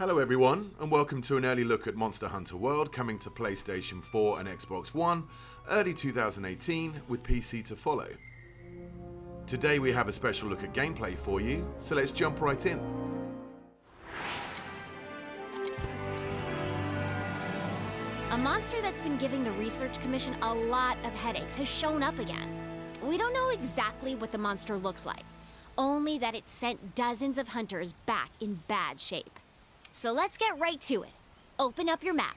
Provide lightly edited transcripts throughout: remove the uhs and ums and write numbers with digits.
Hello everyone, and welcome to an early look at Monster Hunter World coming to PlayStation 4 and Xbox One, early 2018, with PC to follow. Today we have a special look at gameplay for you, so let's jump right in. A monster that's been giving the Research Commission a lot of headaches has shown up again. We don't know exactly what the monster looks like, only that it sent dozens of hunters back in bad shape. So let's get right to it. Open up your map.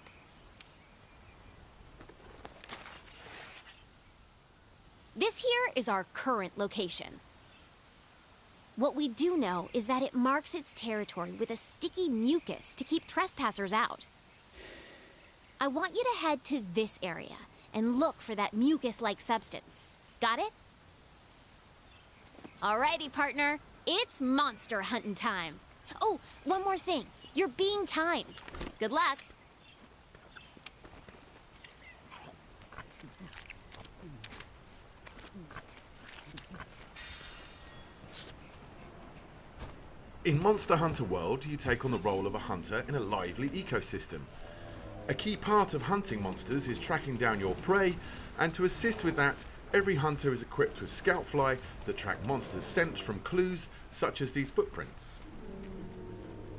This here is our current location. What we do know is that it marks its territory with a sticky mucus to keep trespassers out. I want you to head to this area and look for that mucus-like substance. Got it? Alrighty, partner. It's monster hunting time. Oh, one more thing. You're being timed. Good luck. In Monster Hunter World, you take on the role of a hunter in a lively ecosystem. A key part of hunting monsters is tracking down your prey, and to assist with that, every hunter is equipped with scout fly that track monsters' scent from clues such as these footprints.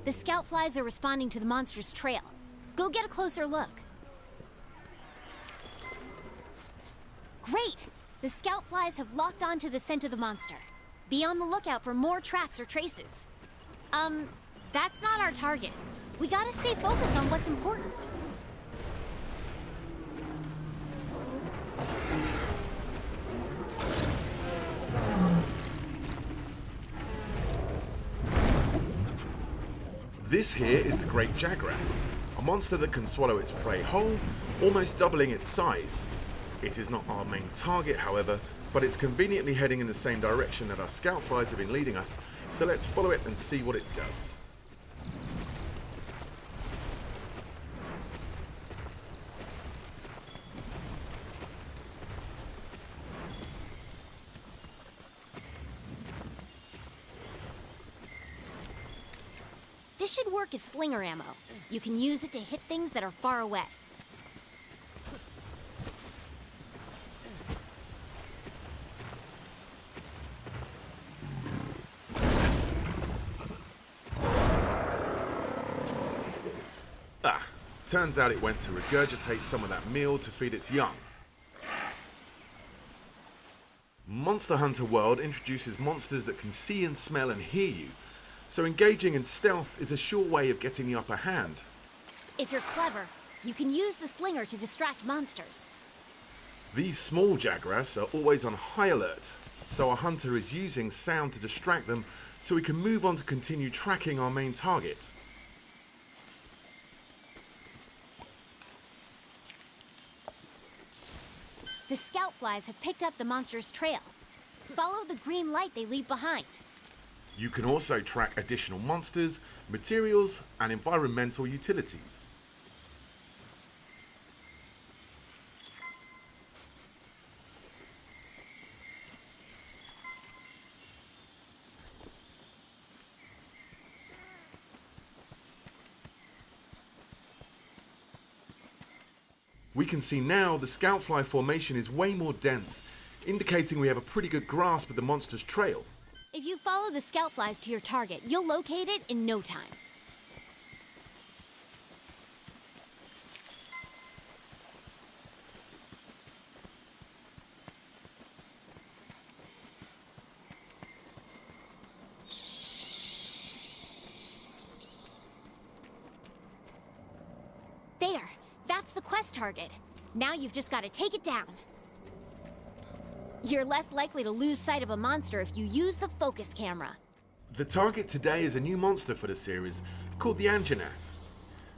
The scout flies are responding to the monster's trail. Go get a closer look. Great! The scout flies have locked onto the scent of the monster. Be on the lookout for more tracks or traces. That's not our target. We gotta stay focused on what's important. This here is the Great Jagras, a monster that can swallow its prey whole, almost doubling its size. It is not our main target, however, but it's conveniently heading in the same direction that our scout flies have been leading us, so let's follow it and see what it does. This should work as slinger ammo. You can use it to hit things that are far away. Turns out it went to regurgitate some of that meal to feed its young. Monster Hunter World introduces monsters that can see and smell and hear you, so engaging in stealth is a sure way of getting the upper hand. If you're clever, you can use the slinger to distract monsters. These small Jagras are always on high alert, so our hunter is using sound to distract them so we can move on to continue tracking our main target. The scout flies have picked up the monster's trail. Follow the green light they leave behind. You can also track additional monsters, materials, and environmental utilities. We can see now the scout fly formation is way more dense, indicating we have a pretty good grasp of the monster's trail. If you follow the scout flies to your target, you'll locate it in no time. There! That's the quest target. Now you've just got to take it down. You're less likely to lose sight of a monster if you use the focus camera. The target today is a new monster for the series, called the Anjanath.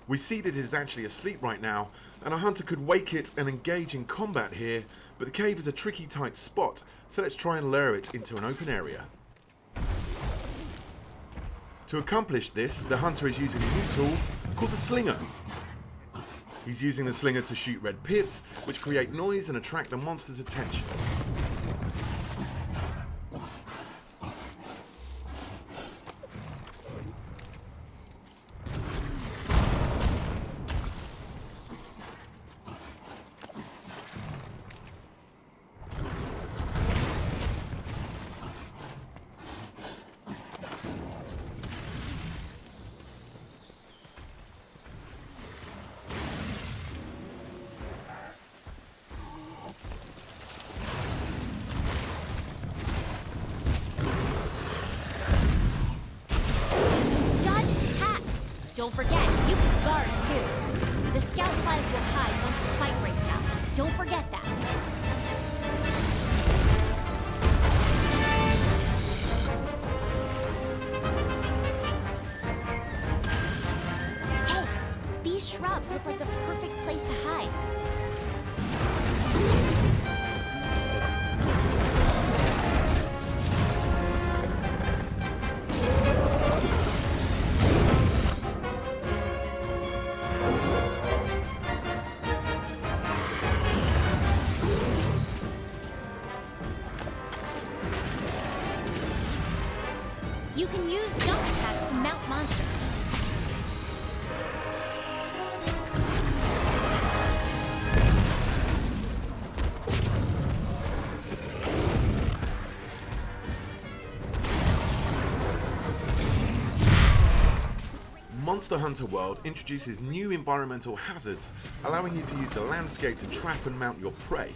We see that it is actually asleep right now, and our hunter could wake it and engage in combat here, but the cave is a tricky tight spot, so let's try and lure it into an open area. To accomplish this, the hunter is using a new tool called the slinger. He's using the slinger to shoot red pits, which create noise and attract the monster's attention. Don't forget, you can guard too. The scout flies will hide once the fight breaks out. Don't forget that. Hey, these shrubs look like the perfect place to hide. You can use jump attacks to mount monsters. Monster Hunter World introduces new environmental hazards, allowing you to use the landscape to trap and mount your prey.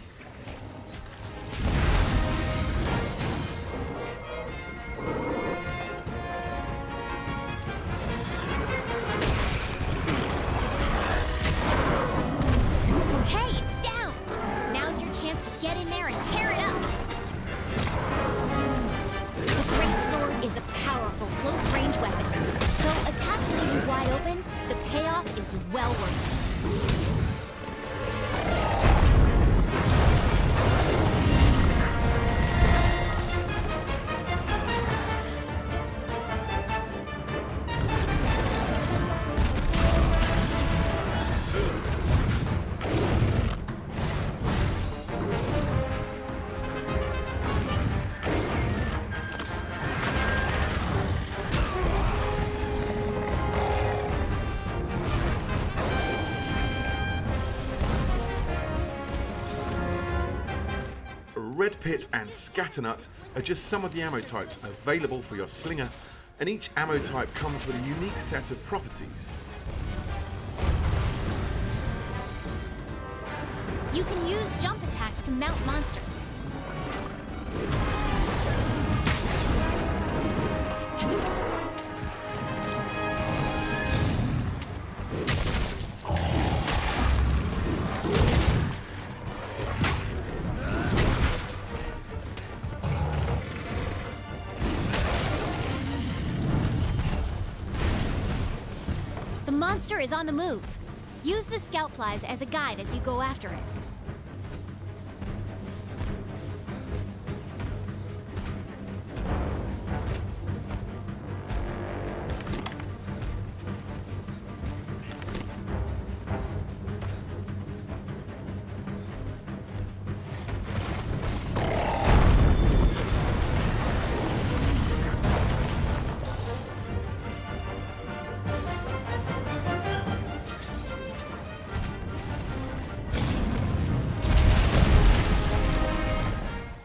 Okay, it's down! Now's your chance to get in there and tear it up! The Great Sword is a powerful, close-range weapon. Though attacks leave you wide open, the payoff is well worth it. Red Pit and Scatternut are just some of the ammo types available for your slinger, and each ammo type comes with a unique set of properties. You can use jump attacks to mount monsters. The monster is on the move. Use the scout flies as a guide as you go after it.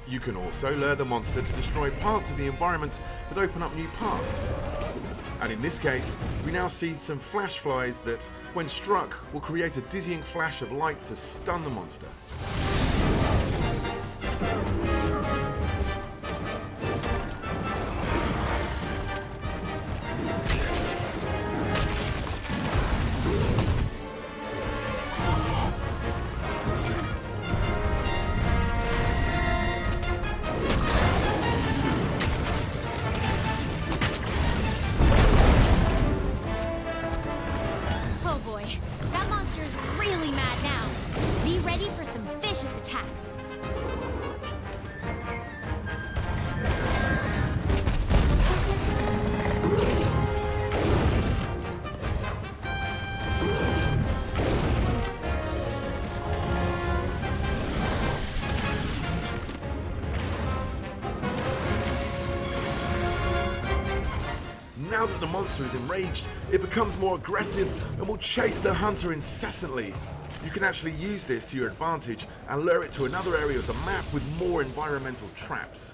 You can also lure the monster to destroy parts of the environment that open up new paths. And in this case, we now see some flash flies that, when struck, will create a dizzying flash of light to stun the monster. Oh boy, that monster's really mad now. Be ready for some vicious attacks. Now that the monster is enraged, it becomes more aggressive and will chase the hunter incessantly. You can actually use this to your advantage and lure it to another area of the map with more environmental traps.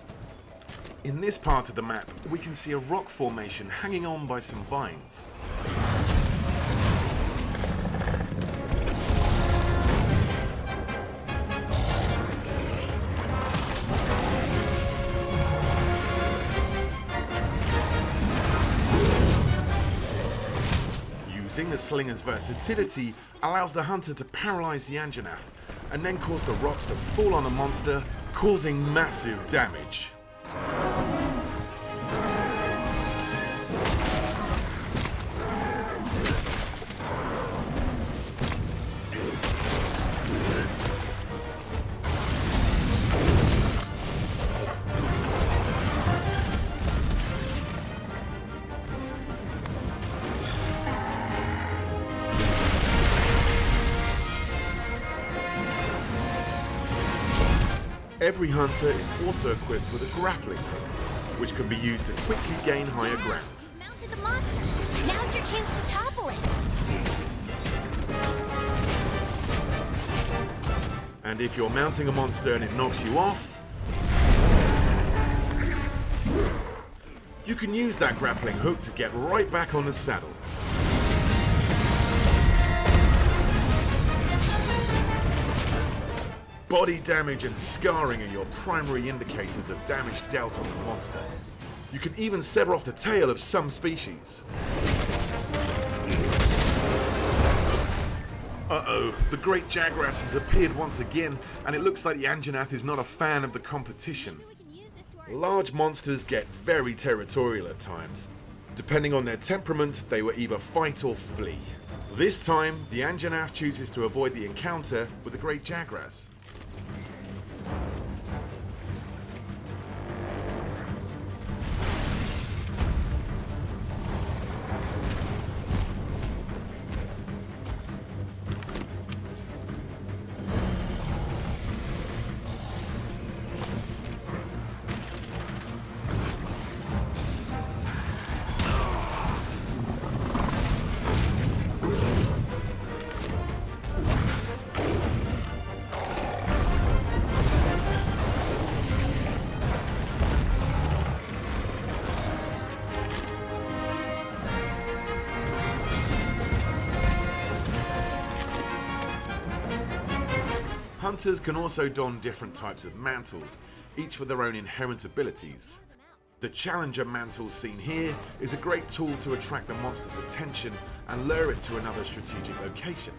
In this part of the map, we can see a rock formation hanging on by some vines. using the slinger's versatility allows the hunter to paralyze the Anjanath and then cause the rocks to fall on the monster, causing massive damage. Every hunter is also equipped with a grappling hook, which can be used to quickly gain higher ground. You've mounted the monster. Now's your chance to topple it. And if you're mounting a monster and it knocks you off, you can use that grappling hook to get right back on the saddle. Body damage and scarring are your primary indicators of damage dealt on the monster. You can even sever off the tail of some species. Uh-oh, the great Jagras has appeared once again, and it looks like the Anjanath is not a fan of the competition. Large monsters get very territorial at times. Depending on their temperament, they will either fight or flee. This time, the Anjanath chooses to avoid the encounter with the great Jagras. Hunters can also don different types of mantles, each with their own inherent abilities. The Challenger mantle seen here is a great tool to attract the monster's attention and lure it to another strategic location.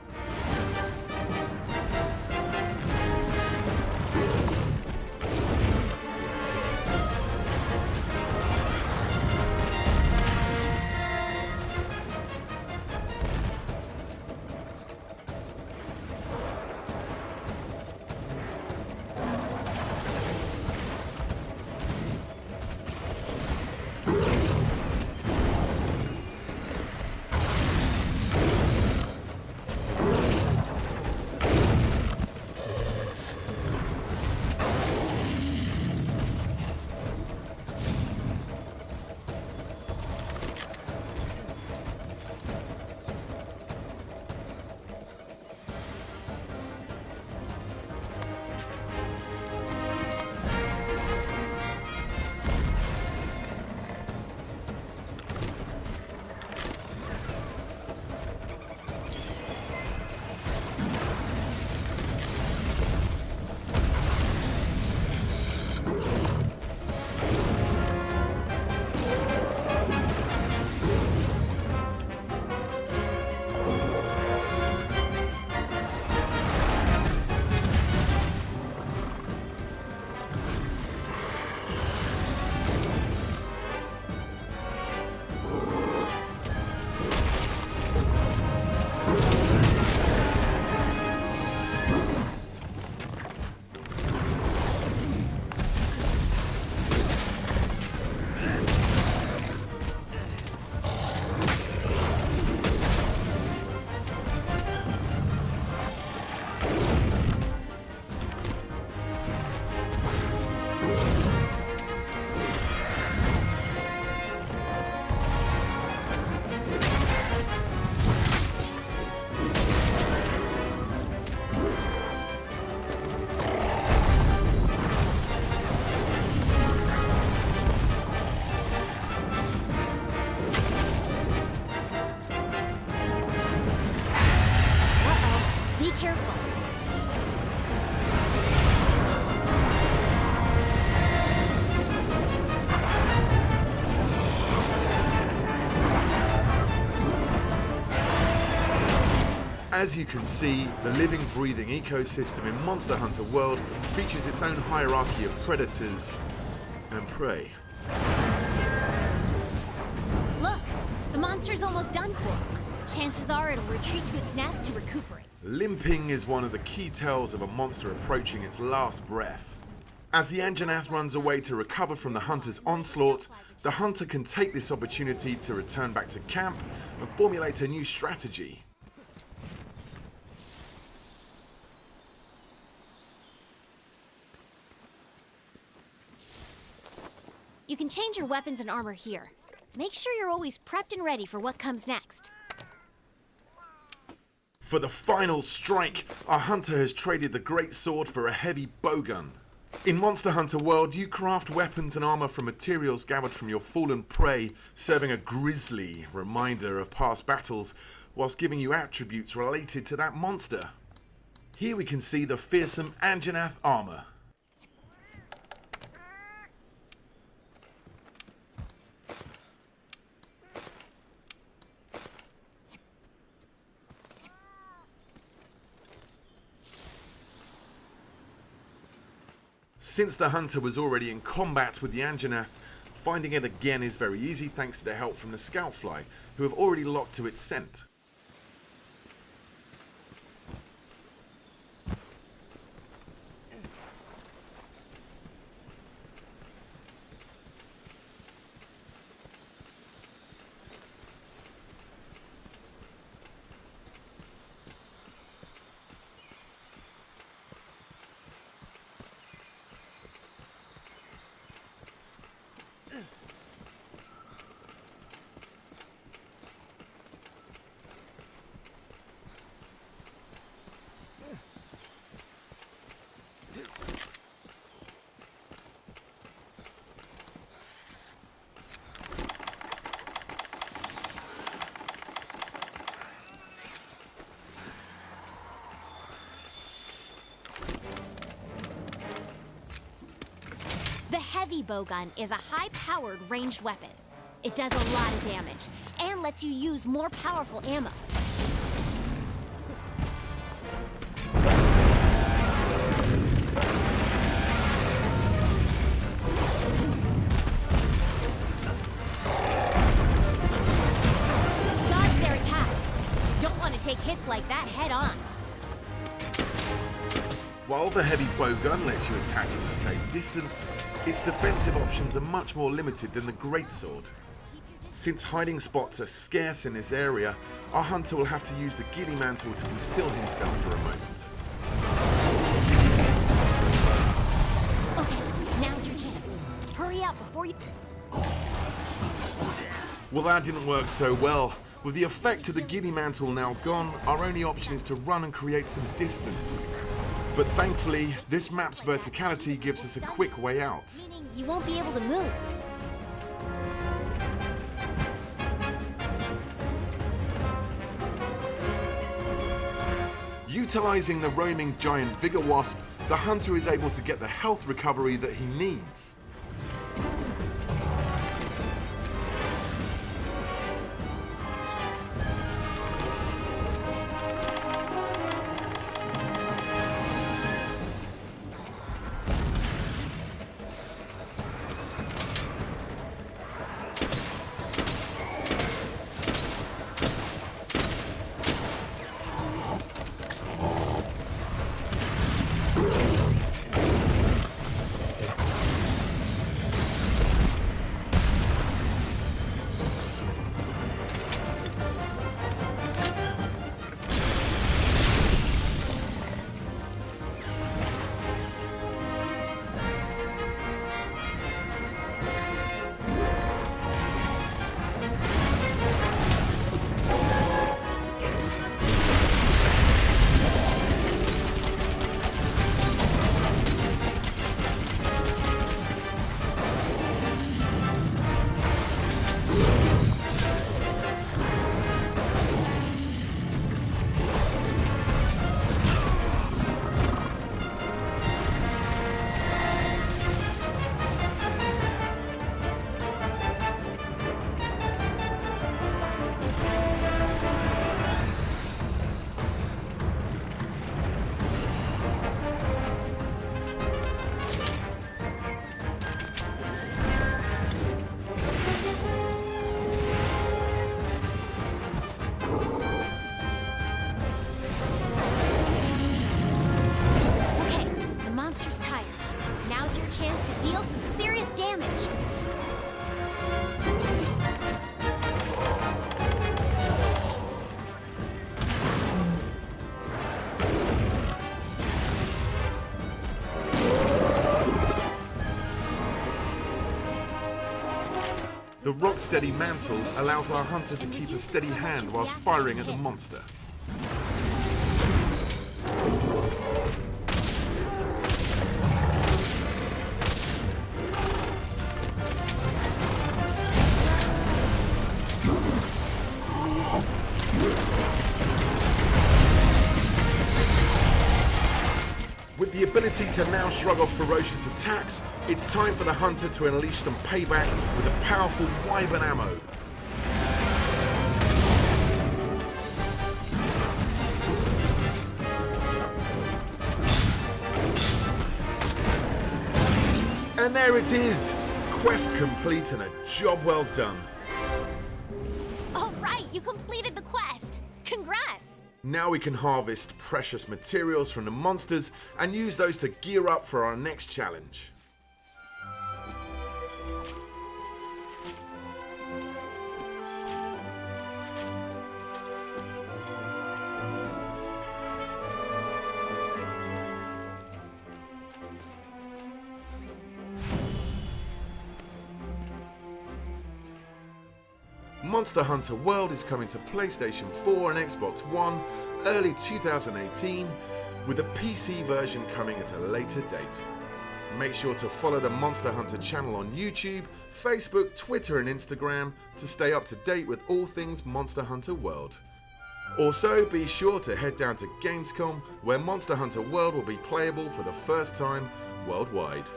As you can see, the living, breathing ecosystem in Monster Hunter World features its own hierarchy of predators and prey. Look, the monster's almost done for. Chances are it'll retreat to its nest to recuperate. Limping is one of the key tells of a monster approaching its last breath. As the Anjanath runs away to recover from the hunter's onslaught, the hunter can take this opportunity to return back to camp and formulate a new strategy. You can change your weapons and armor here. Make sure you're always prepped and ready for what comes next. For the final strike, our hunter has traded the great sword for a heavy bowgun. In Monster Hunter World, you craft weapons and armor from materials gathered from your fallen prey, serving a grisly reminder of past battles, whilst giving you attributes related to that monster. Here we can see the fearsome Anjanath armor. Since the hunter was already in combat with the Anjanath, finding it again is very easy thanks to the help from the Scoutfly, who have already locked to its scent. The heavy bowgun is a high-powered ranged weapon. It does a lot of damage and lets you use more powerful ammo. Dodge their attacks. You don't want to take hits like that head on. While the heavy bowgun lets you attack from a safe distance, its defensive options are much more limited than the greatsword. Since hiding spots are scarce in this area, our hunter will have to use the Giddy Mantle to conceal himself for a moment. Okay, now's your chance. Hurry up before you... Well, that didn't work so well. With the effect of the Giddy Mantle now gone, our only option is to run and create some distance. But thankfully, this map's verticality gives us a quick way out. Meaning you won't be able to move. Utilizing the roaming giant Vigor Wasp, the hunter is able to get the health recovery that he needs. chance to deal some serious damage. The Rocksteady Mantle allows our hunter to keep a steady hand whilst firing at the monster. With the ability to now shrug off ferocious attacks, it's time for the hunter to unleash some payback with a powerful wyvern ammo. And there it is! Quest complete and a job well done. All right, you completed the quest. Congrats! Now we can harvest precious materials from the monsters and use those to gear up for our next challenge. Monster Hunter World is coming to PlayStation 4 and Xbox One early 2018, with a PC version coming at a later date. Make sure to follow the Monster Hunter channel on YouTube, Facebook, Twitter and Instagram to stay up to date with all things Monster Hunter World. Also, be sure to head down to Gamescom, where Monster Hunter World will be playable for the first time worldwide.